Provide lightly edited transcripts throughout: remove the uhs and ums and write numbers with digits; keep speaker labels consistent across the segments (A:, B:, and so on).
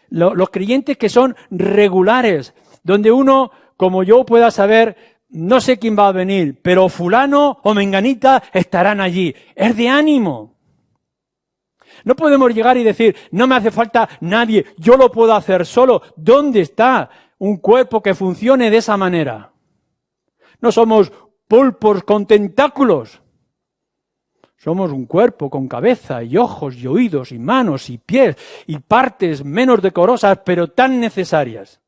A: Los creyentes que son regulares, donde uno, como yo, pueda saber, no sé quién va a venir, pero fulano o menganita estarán allí. Es de ánimo. No podemos llegar y decir, no me hace falta nadie, yo lo puedo hacer solo. ¿Dónde está un cuerpo que funcione de esa manera? No somos pulpos con tentáculos. Somos un cuerpo con cabeza y ojos y oídos y manos y pies y partes menos decorosas, pero tan necesarias.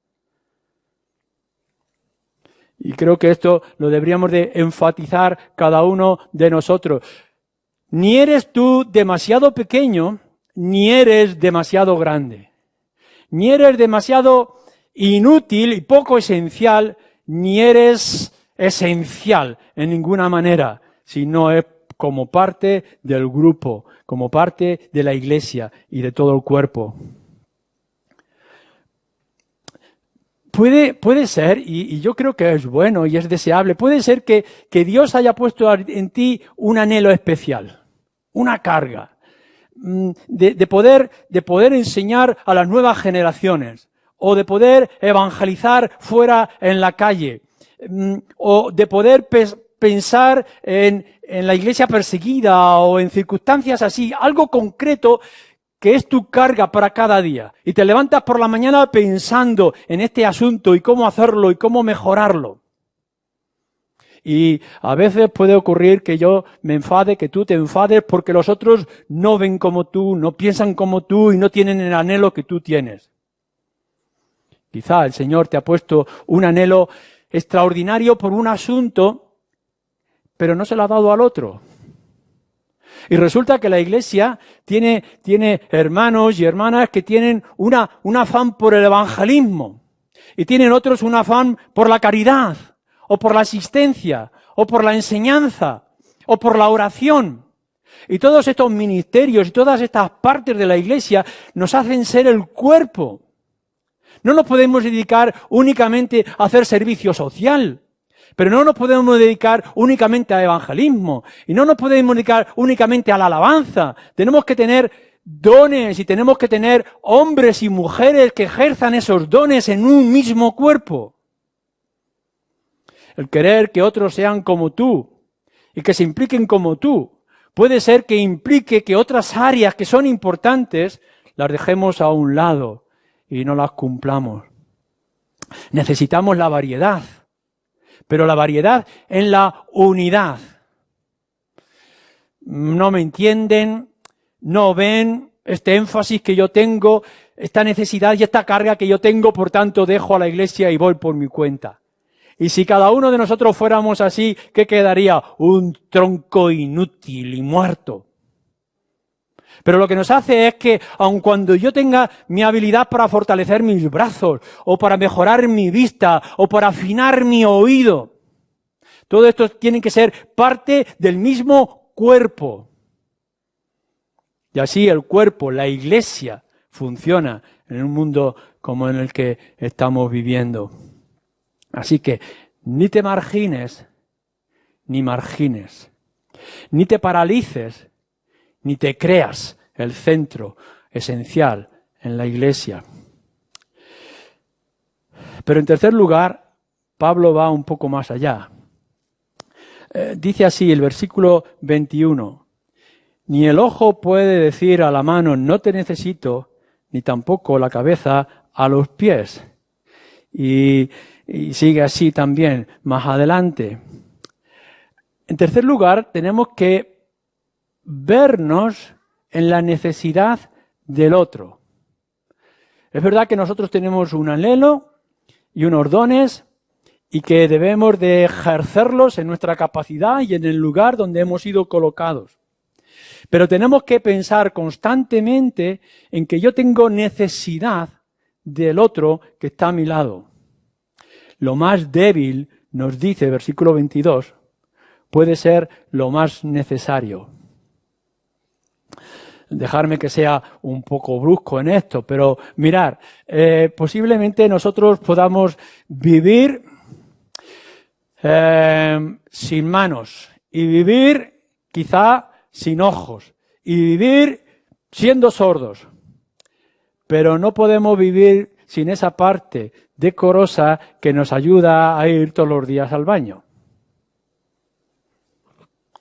A: Y creo que esto lo deberíamos de enfatizar cada uno de nosotros. Ni eres tú demasiado pequeño, ni eres demasiado grande. Ni eres demasiado inútil y poco esencial, ni eres esencial en ninguna manera, si no es como parte del grupo, como parte de la iglesia y de todo el cuerpo. Puede ser, y yo creo que es bueno y es deseable, puede ser que Dios haya puesto en ti un anhelo especial, una carga, de poder enseñar a las nuevas generaciones, o de poder evangelizar fuera en la calle, o de poder pensar en la iglesia perseguida o en circunstancias así, algo concreto que es tu carga para cada día. Y te levantas por la mañana pensando en este asunto y cómo hacerlo y cómo mejorarlo. Y a veces puede ocurrir que yo me enfade, que tú te enfades porque los otros no ven como tú, no piensan como tú y no tienen el anhelo que tú tienes. Quizá el Señor te ha puesto un anhelo extraordinario por un asunto, pero no se lo ha dado al otro. Y resulta que la iglesia tiene hermanos y hermanas que tienen un afán por el evangelismo. Y tienen otros un afán por la caridad, o por la asistencia, o por la enseñanza, o por la oración. Y todos estos ministerios y todas estas partes de la iglesia nos hacen ser el cuerpo. No nos podemos dedicar únicamente a hacer servicio social. Pero no nos podemos dedicar únicamente al evangelismo y no nos podemos dedicar únicamente a la alabanza. Tenemos que tener dones y tenemos que tener hombres y mujeres que ejerzan esos dones en un mismo cuerpo. El querer que otros sean como tú y que se impliquen como tú puede ser que implique que otras áreas que son importantes las dejemos a un lado y no las cumplamos. Necesitamos la variedad. Pero la variedad en la unidad. No me entienden, no ven este énfasis que yo tengo, esta necesidad y esta carga que yo tengo, por tanto dejo a la iglesia y voy por mi cuenta. Y si cada uno de nosotros fuéramos así, ¿qué quedaría? Un tronco inútil y muerto. Pero lo que nos hace es que, aun cuando yo tenga mi habilidad para fortalecer mis brazos, o para mejorar mi vista, o para afinar mi oído, todo esto tiene que ser parte del mismo cuerpo. Y así el cuerpo, la iglesia, funciona en un mundo como en el que estamos viviendo. Así que ni te margines, ni margines, ni te paralices, ni te creas el centro esencial en la iglesia. Pero en tercer lugar, Pablo va un poco más allá. Dice así el versículo 21, ni el ojo puede decir a la mano no te necesito, ni tampoco la cabeza a los pies. Y sigue así también más adelante. En tercer lugar, tenemos que vernos en la necesidad del otro. Es verdad que nosotros tenemos un anhelo y unos dones y que debemos de ejercerlos en nuestra capacidad y en el lugar donde hemos sido colocados. Pero tenemos que pensar constantemente en que yo tengo necesidad del otro que está a mi lado. Lo más débil, nos dice versículo 22, puede ser lo más necesario. Dejarme que sea un poco brusco en esto, pero mirar, posiblemente nosotros podamos vivir sin manos y vivir quizá sin ojos y vivir siendo sordos. pero no podemos vivir sin esa parte decorosa que nos ayuda a ir todos los días al baño.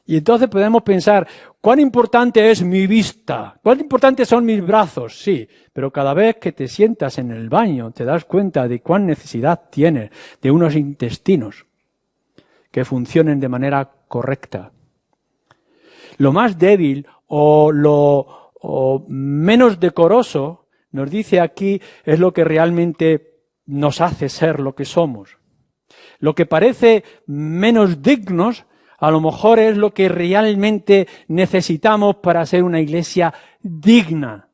A: Y entonces podemos pensar, ¿cuán importante es mi vista? ¿Cuán importantes son mis brazos? Sí, pero cada vez que te sientas en el baño te das cuenta de cuán necesidad tienes de unos intestinos que funcionen de manera correcta. Lo más débil o menos decoroso, nos dice aquí, es lo que realmente nos hace ser lo que somos. Lo que parece menos dignos, a lo mejor es lo que realmente necesitamos para ser una iglesia digna.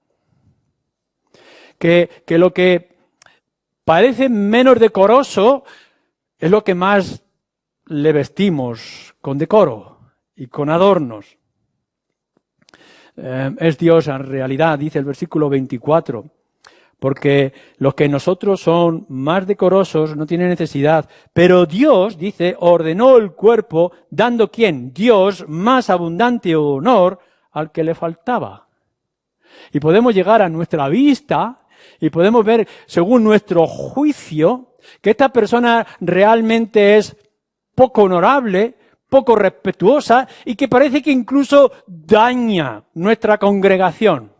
A: Que lo que parece menos decoroso es lo que más le vestimos con decoro y con adornos. Es Dios en realidad, dice el versículo 24. Porque los que nosotros son más decorosos no tienen necesidad. Pero Dios, dice, ordenó el cuerpo, dando ¿quién? Dios más abundante honor al que le faltaba. Y podemos llegar a nuestra vista y podemos ver, según nuestro juicio, que esta persona realmente es poco honorable, poco respetuosa y que parece que incluso daña nuestra congregación.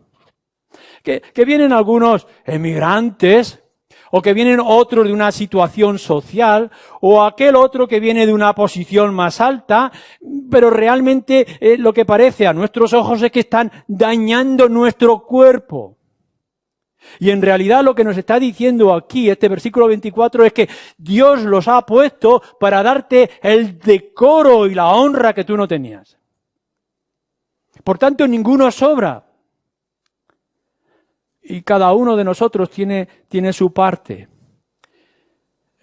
A: Que vienen algunos emigrantes, o que vienen otros de una situación social, o aquel otro que viene de una posición más alta, pero realmente lo que parece a nuestros ojos es que están dañando nuestro cuerpo. Y en realidad lo que nos está diciendo aquí, este versículo 24, es que Dios los ha puesto para darte el decoro y la honra que tú no tenías. Por tanto, ninguno sobra. Y cada uno de nosotros tiene su parte.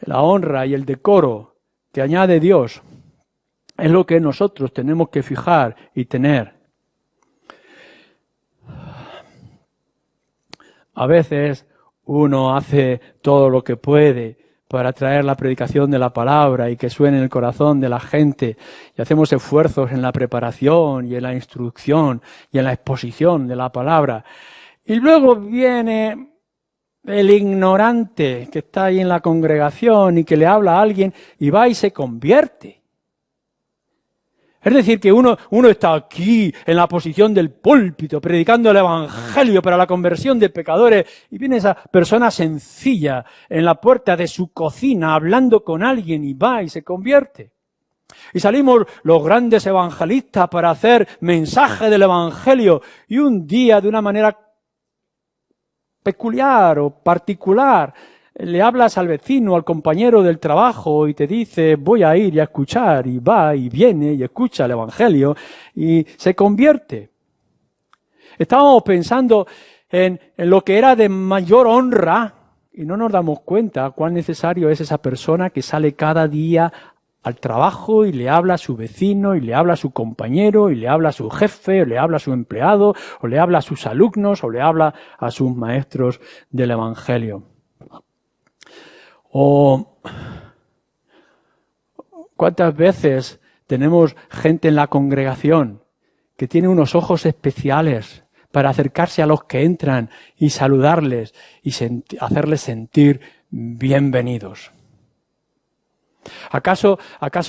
A: La honra y el decoro que añade Dios es lo que nosotros tenemos que fijar y tener. A veces uno hace todo lo que puede para traer la predicación de la palabra y que suene en el corazón de la gente, y hacemos esfuerzos en la preparación y en la instrucción y en la exposición de la palabra. Y luego viene el ignorante que está ahí en la congregación y que le habla a alguien y va y se convierte. Es decir, que uno está aquí en la posición del púlpito predicando el evangelio para la conversión de pecadores y viene esa persona sencilla en la puerta de su cocina hablando con alguien y va y se convierte. Y salimos los grandes evangelistas para hacer mensaje del evangelio y un día de una manera peculiar o particular, le hablas al vecino, al compañero del trabajo y te dice voy a ir y a escuchar y va y viene y escucha el evangelio y se convierte. Estábamos pensando en lo que era de mayor honra y no nos damos cuenta cuán necesario es esa persona que sale cada día al trabajo y le habla a su vecino, y le habla a su compañero, y le habla a su jefe, o le habla a su empleado, o le habla a sus alumnos, o le habla a sus maestros del evangelio. O cuántas veces tenemos gente en la congregación que tiene unos ojos especiales para acercarse a los que entran y saludarles y hacerles sentir bienvenidos. ¿Acaso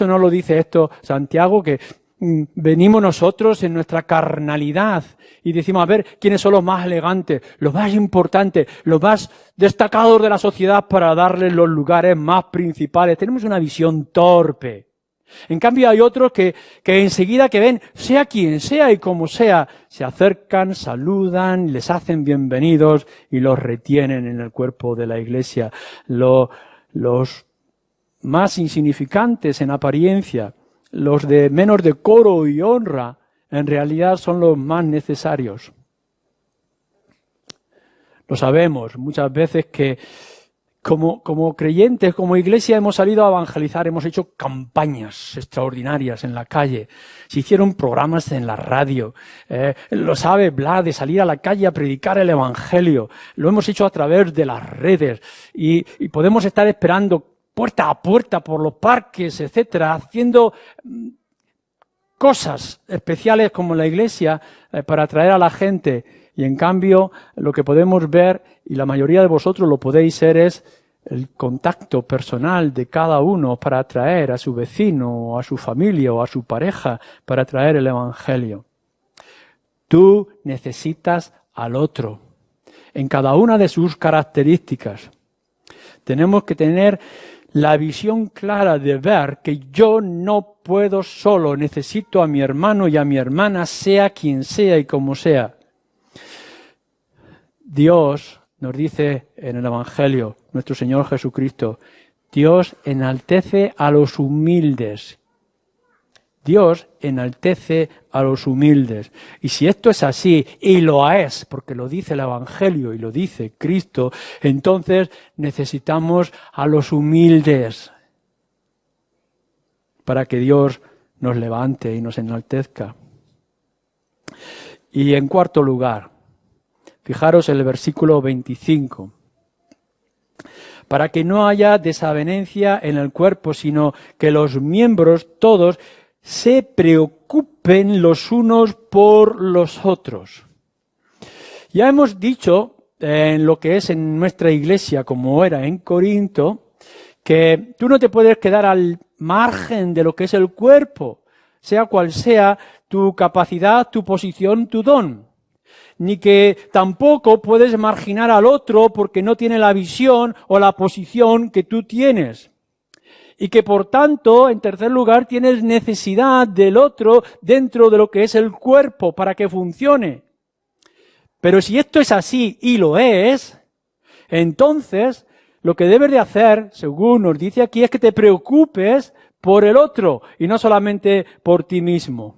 A: no lo dice esto Santiago, que venimos nosotros en nuestra carnalidad y decimos, a ver, ¿quiénes son los más elegantes, los más importantes, los más destacados de la sociedad para darles los lugares más principales? Tenemos una visión torpe. En cambio hay otros que enseguida que ven, sea quien sea y como sea, se acercan, saludan, les hacen bienvenidos y los retienen en el cuerpo de la iglesia. Los más insignificantes en apariencia, los de menos decoro y honra, en realidad son los más necesarios. Lo sabemos muchas veces que como creyentes, como iglesia hemos salido a evangelizar, hemos hecho campañas extraordinarias en la calle, se hicieron programas en la radio, lo sabe Blas, de salir a la calle a predicar el evangelio, lo hemos hecho a través de las redes y podemos estar esperando puerta a puerta por los parques, etcétera, haciendo cosas especiales como la iglesia para atraer a la gente. Y en cambio, lo que podemos ver, y la mayoría de vosotros lo podéis ser, es el contacto personal de cada uno para atraer a su vecino, o a su familia, o a su pareja, para atraer el Evangelio. Tú necesitas al otro, en cada una de sus características. Tenemos que tener la visión clara de ver que yo no puedo solo, necesito a mi hermano y a mi hermana, sea quien sea y como sea. Dios nos dice en el Evangelio, nuestro Señor Jesucristo, Dios enaltece a los humildes. Dios enaltece a los humildes. Y si esto es así, y lo es, porque lo dice el Evangelio y lo dice Cristo, entonces necesitamos a los humildes para que Dios nos levante y nos enaltezca. Y en cuarto lugar, fijaros en el versículo 25. Para que no haya desavenencia en el cuerpo, sino que los miembros todos se preocupen los unos por los otros. Ya hemos dicho en lo que es en nuestra iglesia, como era en Corinto, que tú no te puedes quedar al margen de lo que es el cuerpo, sea cual sea tu capacidad, tu posición, tu don. Ni que tampoco puedes marginar al otro porque no tiene la visión o la posición que tú tienes. Y que por tanto, en tercer lugar, tienes necesidad del otro dentro de lo que es el cuerpo para que funcione. Pero si esto es así, y lo es, entonces lo que debes de hacer, según nos dice aquí, es que te preocupes por el otro y no solamente por ti mismo.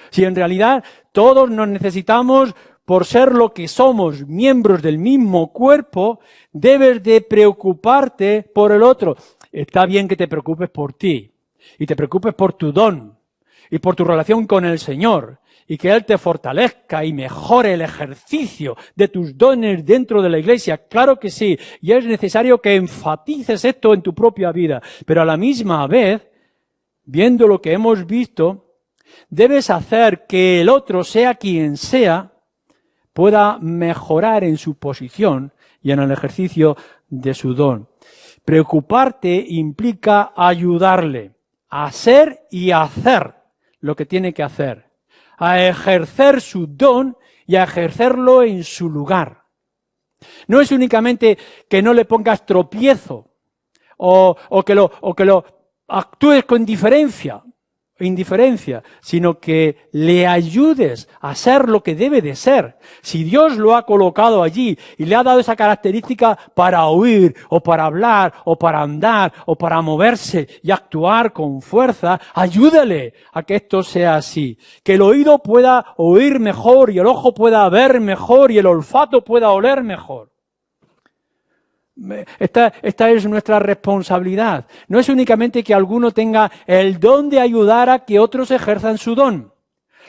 A: Si en realidad todos nos necesitamos por ser lo que somos, miembros del mismo cuerpo, debes de preocuparte por el otro. Está bien que te preocupes por ti, y te preocupes por tu don, y por tu relación con el Señor, y que Él te fortalezca y mejore el ejercicio de tus dones dentro de la iglesia. Claro que sí, y es necesario que enfatices esto en tu propia vida, pero a la misma vez, viendo lo que hemos visto, debes hacer que el otro, sea quien sea, pueda mejorar en su posición y en el ejercicio de su don. Preocuparte implica ayudarle a ser y a hacer lo que tiene que hacer, a ejercer su don y a ejercerlo en su lugar. No es únicamente que no le pongas tropiezo o que lo actúes con indiferencia, sino que le ayudes a ser lo que debe de ser. Si Dios lo ha colocado allí y le ha dado esa característica para oír, o para hablar, o para andar, o para moverse y actuar con fuerza, ayúdale a que esto sea así. Que el oído pueda oír mejor, y el ojo pueda ver mejor, y el olfato pueda oler mejor. Esta es nuestra responsabilidad. No es únicamente que alguno tenga el don de ayudar a que otros ejerzan su don.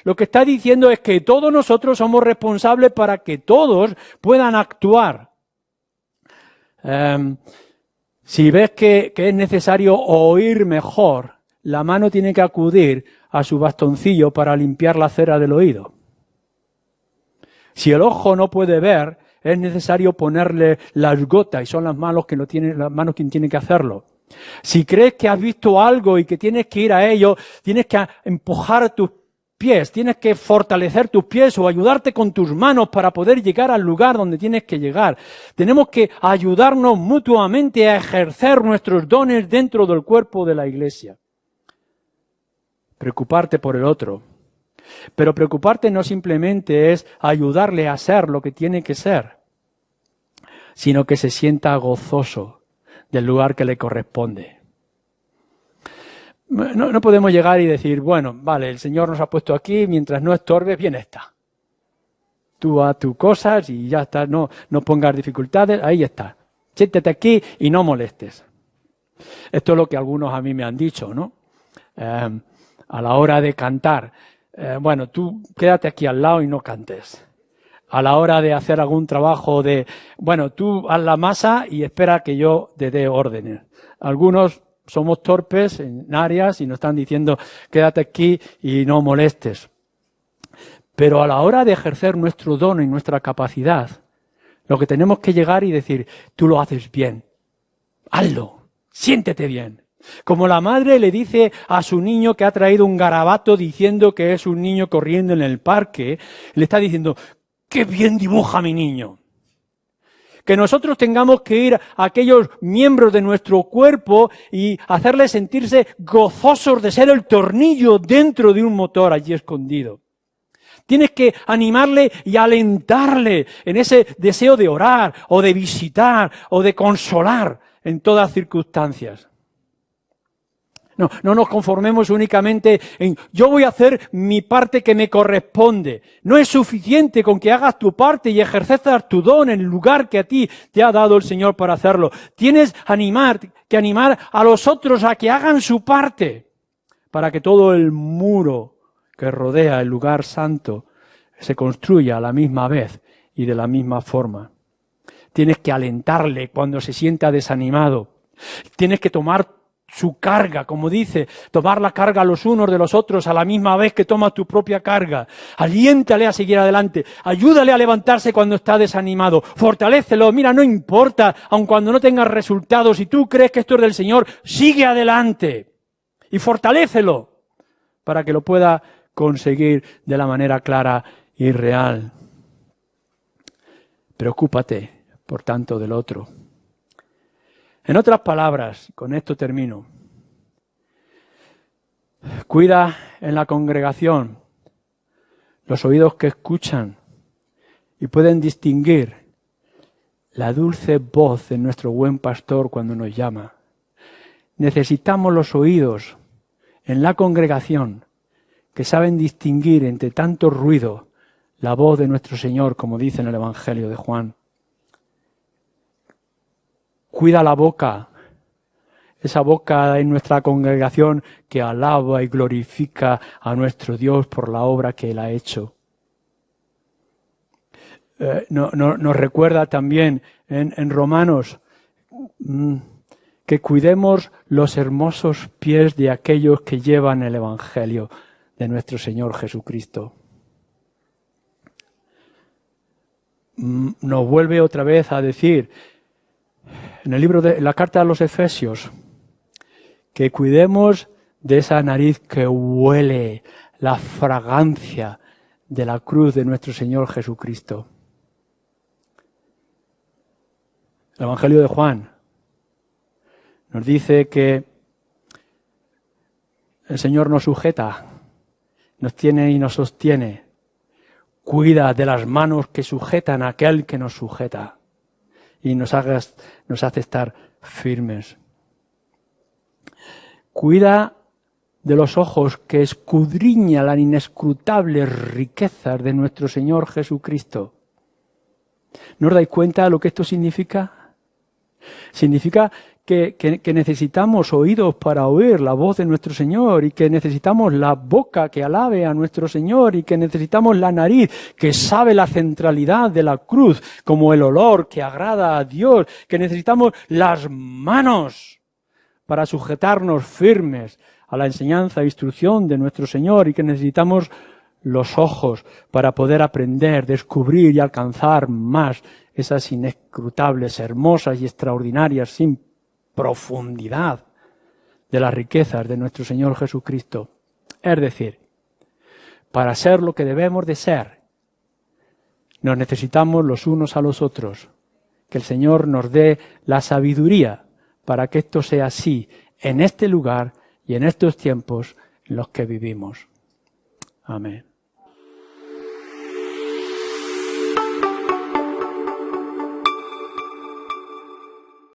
A: Lo que está diciendo es que todos nosotros somos responsables para que todos puedan actuar. Si ves que es necesario oír mejor, la mano tiene que acudir a su bastoncillo para limpiar la cera del oído. Si el ojo no puede ver, es necesario ponerle las gotas, y son las manos quien tiene que hacerlo. Si crees que has visto algo y que tienes que ir a ello, tienes que empujar tus pies, tienes que fortalecer tus pies o ayudarte con tus manos para poder llegar al lugar donde tienes que llegar. Tenemos que ayudarnos mutuamente a ejercer nuestros dones dentro del cuerpo de la iglesia. Preocuparte por el otro. Pero preocuparte no simplemente es ayudarle a ser lo que tiene que ser, sino que se sienta gozoso del lugar que le corresponde. No podemos llegar y decir, bueno, vale, el Señor nos ha puesto aquí, mientras no estorbes, bien está. Tú haz tus cosas y ya está, no pongas dificultades, ahí está. Siéntate aquí y no molestes. Esto es lo que algunos a mí me han dicho, ¿no? A la hora de cantar. Bueno, tú quédate aquí al lado y no cantes. A la hora de hacer algún trabajo bueno, tú haz la masa y espera que yo te dé órdenes. Algunos somos torpes en áreas y nos están diciendo, quédate aquí y no molestes. Pero a la hora de ejercer nuestro don y nuestra capacidad, lo que tenemos que llegar y decir, tú lo haces bien, hazlo, siéntete bien. Como la madre le dice a su niño que ha traído un garabato diciendo que es un niño corriendo en el parque, le está diciendo, ¡qué bien dibuja mi niño! Que nosotros tengamos que ir a aquellos miembros de nuestro cuerpo y hacerles sentirse gozosos de ser el tornillo dentro de un motor allí escondido. Tienes que animarle y alentarle en ese deseo de orar o de visitar o de consolar en todas circunstancias. No nos conformemos únicamente en yo voy a hacer mi parte que me corresponde. No es suficiente con que hagas tu parte y ejerzas tu don en el lugar que a ti te ha dado el Señor para hacerlo. Tienes que animar a los otros a que hagan su parte para que todo el muro que rodea el lugar santo se construya a la misma vez y de la misma forma. Tienes que alentarle cuando se sienta desanimado. Tienes que tomar su carga, como dice, tomar la carga los unos de los otros a la misma vez que tomas tu propia carga. Aliéntale a seguir adelante, ayúdale a levantarse cuando está desanimado, fortalécelo, mira, no importa, aun cuando no tengas resultados, si tú crees que esto es del Señor, sigue adelante y fortalécelo para que lo pueda conseguir de la manera clara y real. Preocúpate, por tanto, del otro. En otras palabras, con esto termino, cuida en la congregación los oídos que escuchan y pueden distinguir la dulce voz de nuestro buen pastor cuando nos llama. Necesitamos los oídos en la congregación que saben distinguir entre tanto ruido la voz de nuestro Señor, como dice en el Evangelio de Juan. Cuida la boca, esa boca en nuestra congregación que alaba y glorifica a nuestro Dios por la obra que Él ha hecho. Nos recuerda también en Romanos que cuidemos los hermosos pies de aquellos que llevan el Evangelio de nuestro Señor Jesucristo. Nos vuelve otra vez a decir en el libro de la carta a los Efesios que cuidemos de esa nariz que huele la fragancia de la cruz de nuestro Señor Jesucristo. El Evangelio de Juan nos dice que el Señor nos sujeta, nos tiene y nos sostiene. Cuida de las manos que sujetan a aquel que nos sujeta y nos hace estar firmes. Cuida de los ojos que escudriñan las inescrutables riquezas de nuestro Señor Jesucristo. ¿No os dais cuenta de lo que esto significa? Significa que necesitamos oídos para oír la voz de nuestro Señor y que necesitamos la boca que alabe a nuestro Señor y que necesitamos la nariz que sabe la centralidad de la cruz como el olor que agrada a Dios, que necesitamos las manos para sujetarnos firmes a la enseñanza e instrucción de nuestro Señor y que necesitamos los ojos para poder aprender, descubrir y alcanzar más esas inescrutables, hermosas y extraordinarias profundidad de las riquezas de nuestro Señor Jesucristo. Es decir, para ser lo que debemos de ser, nos necesitamos los unos a los otros. Que el Señor nos dé la sabiduría para que esto sea así en este lugar y en estos tiempos en los que vivimos. Amén.